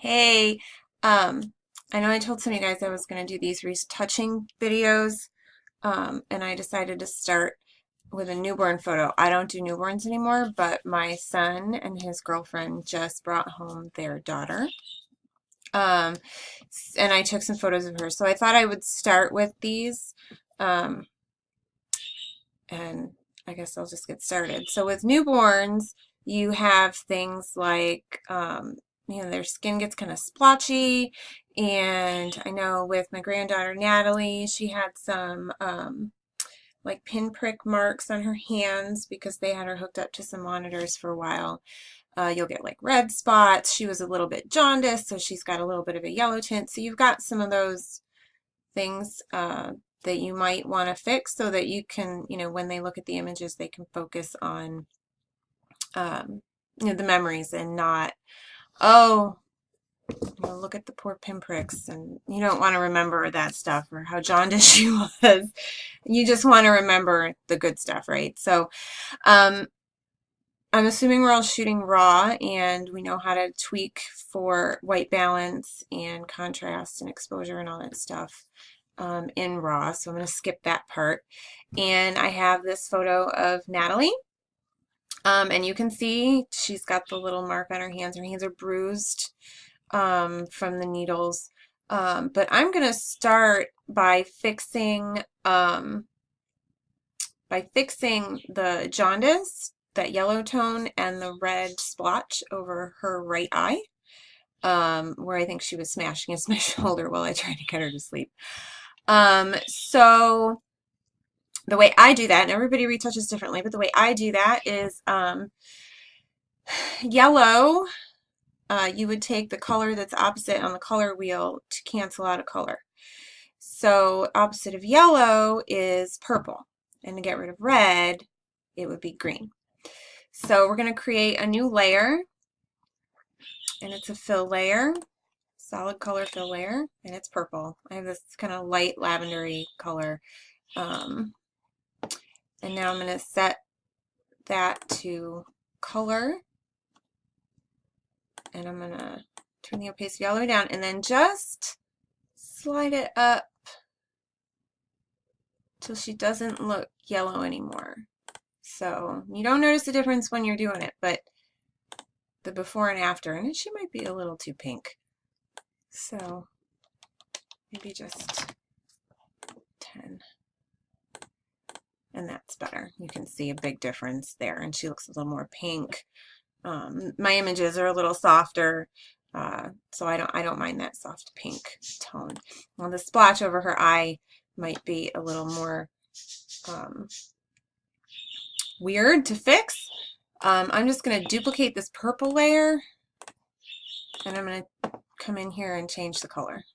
Hey, I know I told some of you guys I was going to do these retouching videos, and I decided to start with a newborn photo. I don't do newborns anymore, but my son and his girlfriend just brought home their daughter, um, and I took some photos of her. So I thought I would start with these, um, and I guess I'll just get started. So with newborns, you have things like, their skin gets kind of splotchy. And I know with my granddaughter Natalie, she had some like pinprick marks on her hands because they had her hooked up to some monitors for a while. You'll get like red spots. She was a little bit jaundiced, so she's got a little bit of a yellow tint. So you've got some of those things that you might want to fix so that you can, when they look at the images, they can focus on, um, the memories and not, oh, look at the poor pinpricks, and you don't want to remember that stuff or how jaundiced she was. You just want to remember the good stuff, right? So, I'm assuming we're all shooting raw and we know how to tweak for white balance and contrast and exposure and all that stuff in raw. So I'm going to skip that part. And I have this photo of Natalie. And you can see she's got the little mark on her hands. Her hands are bruised from the needles. But I'm going to start by fixing the jaundice, that yellow tone, and the red splotch over her right eye, where I think she was smashing against my shoulder while I tried to get her to sleep. So the way I do that, and everybody retouches differently, but the way I do that is yellow, you would take the color that's opposite on the color wheel to cancel out a color. So opposite of yellow is purple, and to get rid of red, it would be green. So we're going to create a new layer, and it's a fill layer, solid color fill layer, and it's purple. I have this kind of light lavendery color. And now I'm going to set that to color, and I'm going to turn the opacity all the way down, and then just slide it up till she doesn't look yellow anymore. So you don't notice the difference when you're doing it, but the before and after, and she might be a little too pink. So maybe just 10. And that's better. You can see a big difference there, and she looks a little more pink. My images are a little softer, so I don't mind that soft pink tone. Well, the splotch over her eye might be a little more weird to fix. I'm just going to duplicate this purple layer, and I'm going to come in here and change the color.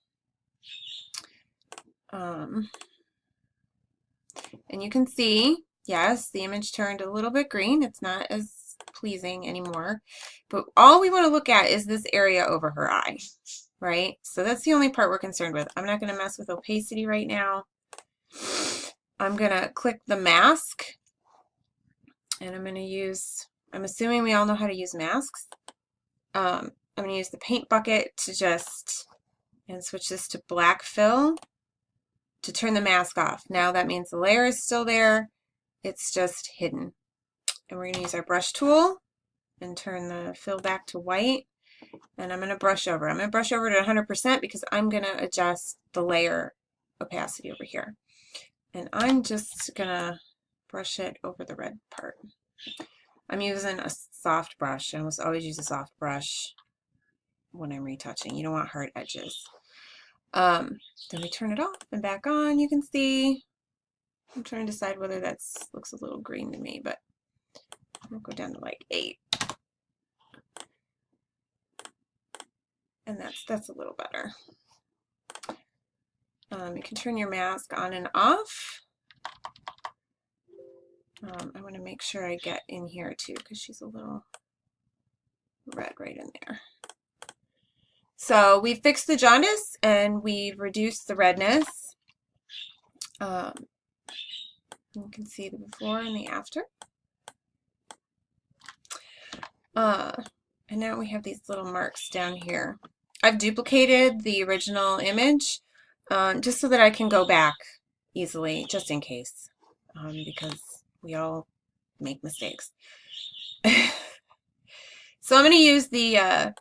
And you can see, yes, the image turned a little bit green. It's not as pleasing anymore. But all we want to look at is this area over her eye, right? So that's the only part we're concerned with. I'm not going to mess with opacity right now. I'm going to click the mask, and I'm going to use, I'm assuming we all know how to use masks. I'm going to use the paint bucket to and switch this to black fill to turn the mask off. Now that means the layer is still there, it's just hidden. And we're going to use our brush tool and turn the fill back to white, and I'm going to brush over. I'm going to brush over to 100% because I'm going to adjust the layer opacity over here. And I'm just going to brush it over the red part. I'm using a soft brush. I almost always use a soft brush when I'm retouching. You don't want hard edges. Then we turn it off and back on. You can see, I'm trying to decide whether that looks a little green to me, but I'll go down to like 8. And that's a little better. You can turn your mask on and off. I want to make sure I get in here too because she's a little red right in there. So we fixed the jaundice and we've reduced the redness. You can see the before and the after. And now we have these little marks down here. I've duplicated the original image just so that I can go back easily, just in case, because we all make mistakes. So I'm going to use the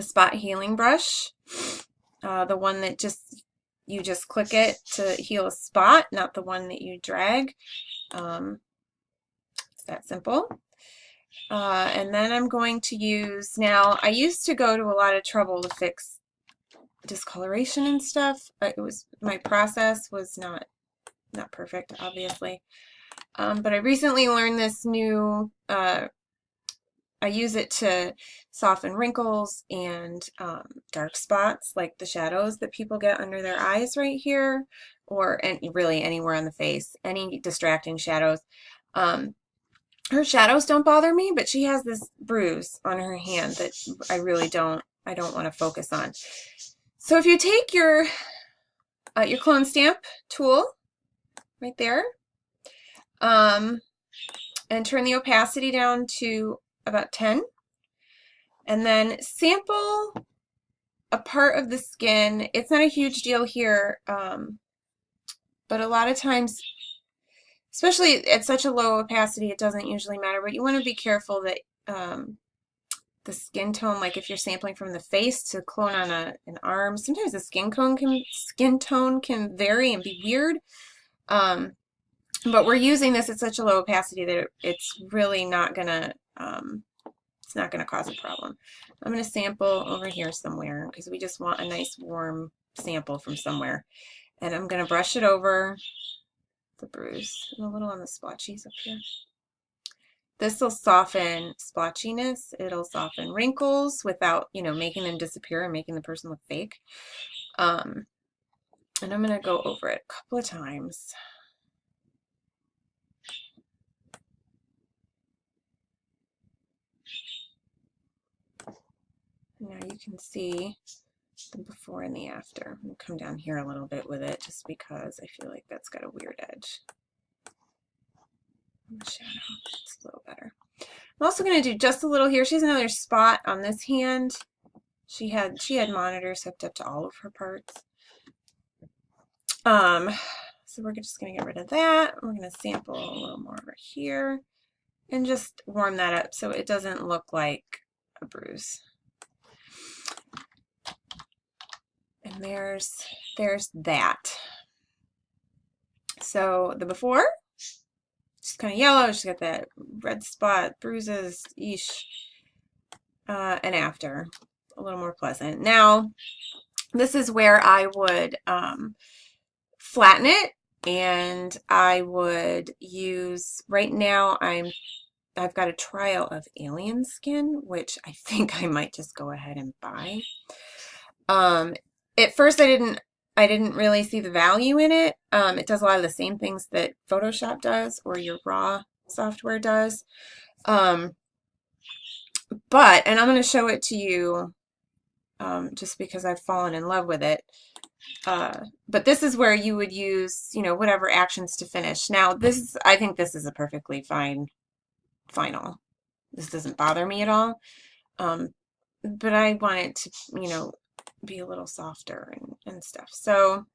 spot healing brush, the one that you just click it to heal a spot, not the one that you drag. It's that simple. And then I'm going to use, now I used to go to a lot of trouble to fix discoloration and stuff. My process was not perfect, obviously. But I recently learned this new, I use it to soften wrinkles and dark spots, like the shadows that people get under their eyes right here, or really anywhere on the face, any distracting shadows. Her shadows don't bother me, but she has this bruise on her hand that I really don't want to focus on. So if you take your clone stamp tool right there, and turn the opacity down to about 10, and then sample a part of the skin. It's not a huge deal here, but a lot of times, especially at such a low opacity, it doesn't usually matter, but you want to be careful that the skin tone, like if you're sampling from the face to clone on an arm, sometimes the skin tone can vary and be weird. But we're using this at such a low opacity that it's really not gonna it's not gonna cause a problem. I'm gonna sample over here somewhere because we just want a nice warm sample from somewhere, and I'm gonna brush it over the bruise and a little on the splotchies up here. This will soften splotchiness. It'll soften wrinkles without, making them disappear and making the person look fake. And I'm going to go over it a couple of times. Now you can see the before and the after. I'm going to come down here a little bit with it just because I feel like that's got a weird edge. Shadow, it's a little better. I'm also going to do just a little here. She has another spot on this hand. She had monitors hooked up to all of her parts. So we're just going to get rid of that. We're going to sample a little more over here and just warm that up so it doesn't look like a bruise. And there's that. So the before, she's kind of yellow. She's got that red spot, bruises, yeesh. And after, a little more pleasant. Now, this is where I would flatten it, and I would use, right now I've got a trial of Alien Skin, which I think I might just go ahead and buy. At first I didn't really see the value in it. It does a lot of the same things that Photoshop does or your raw software does. And I'm going to show it to you just because I've fallen in love with it. But this is where you would use, whatever actions to finish. Now, I think this is a perfectly fine final. This doesn't bother me at all. But I want it to, be a little softer and stuff. So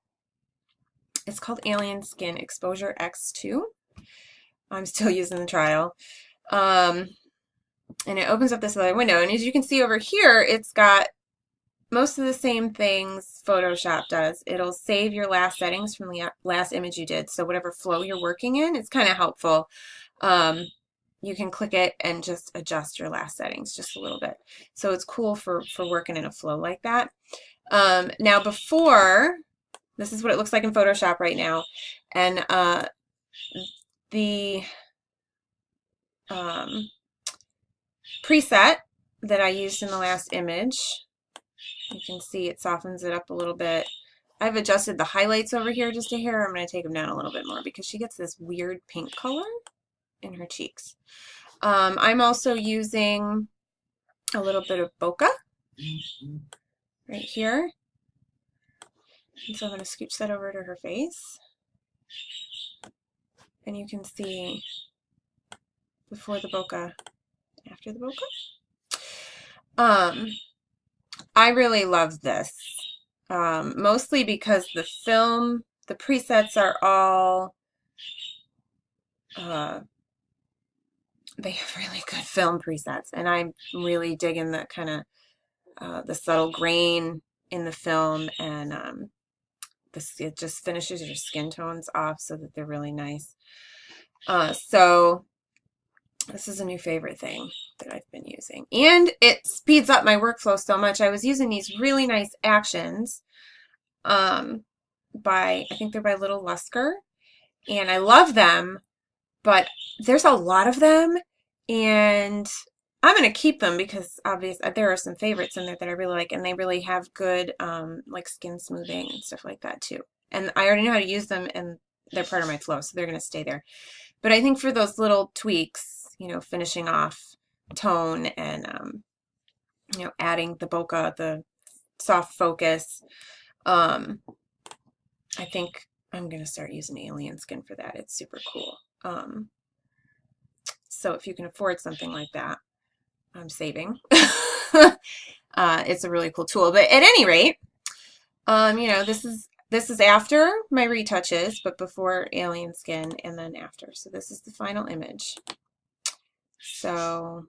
it's called Alien Skin Exposure X2. I'm still using the trial. And it opens up this other window. And as you can see over here, it's got most of the same things Photoshop does. It'll save your last settings from the last image you did. So whatever flow you're working in, it's kind of helpful. You can click it and just adjust your last settings just a little bit. So it's cool for working in a flow like that. Now before, this is what it looks like in Photoshop right now. And the preset that I used in the last image, you can see it softens it up a little bit. I've adjusted the highlights over here just a hair. I'm going to take them down a little bit more because she gets this weird pink color in her cheeks. I'm also using a little bit of bokeh right here. And so I'm going to scooch that over to her face. And you can see before the bokeh, after the bokeh. I really love this, mostly because the presets are all, uh, they have really good film presets, and I'm really digging the kind of the subtle grain in the film, and it just finishes your skin tones off so that they're really nice. So this is a new favorite thing that I've been using. And it speeds up my workflow so much. I was using these really nice actions um, I think they're by Little Lusker. And I love them, but there's a lot of them. And I'm going to keep them because obviously there are some favorites in there that I really like. And they really have good like skin smoothing and stuff like that too. And I already know how to use them and they're part of my flow, so they're going to stay there. But I think for those little tweaks, finishing off tone and, adding the bokeh, the soft focus, I think I'm going to start using alien skin for that. It's super cool. So if you can afford something like that, I'm saving. It's a really cool tool. But at any rate, this is after my retouches, but before alien skin and then after. So this is the final image. So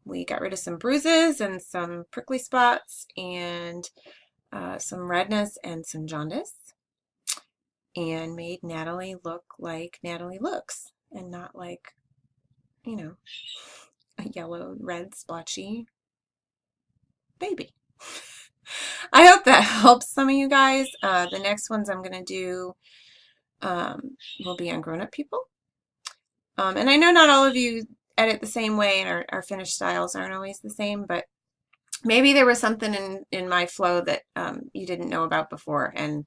we got rid of some bruises and some prickly spots and some redness and some jaundice, and made Natalie look like Natalie looks and not like, a yellow, red, splotchy baby. I hope that helps some of you guys. The next ones I'm going to do will be on grown-up people. And I know not all of you edit the same way, and our finished styles aren't always the same, but maybe there was something in my flow that you didn't know about before and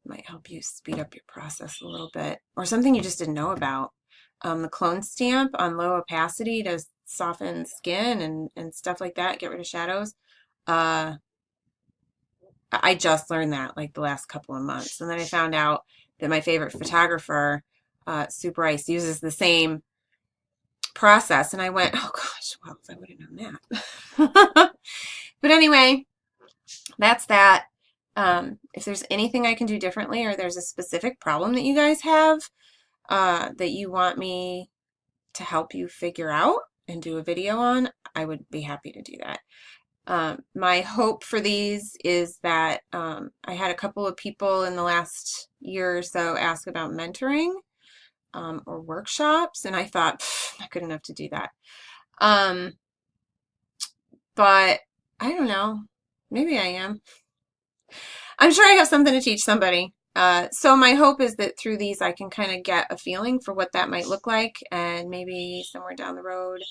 might help you speed up your process a little bit, or something you just didn't know about. The clone stamp on low opacity to soften skin and stuff like that, get rid of shadows. I just learned that like the last couple of months. And then I found out that my favorite photographer, Super Ice, uses the same process. And I went, oh gosh, well, if I would have known that. But anyway, that's that. If there's anything I can do differently, or there's a specific problem that you guys have that you want me to help you figure out and do a video on, I would be happy to do that. My hope for these is that I had a couple of people in the last year or so ask about mentoring or workshops, and I thought, not good enough to do that. But I don't know. Maybe I am. I'm sure I have something to teach somebody. So my hope is that through these I can kind of get a feeling for what that might look like, and maybe somewhere down the road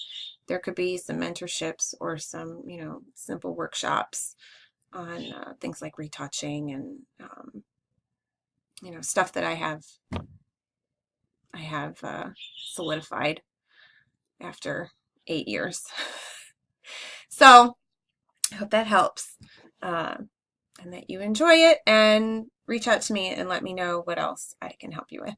there could be some mentorships or some, simple workshops on things like retouching and, stuff that I have solidified after 8 years. So I hope that helps and that you enjoy it, and reach out to me and let me know what else I can help you with.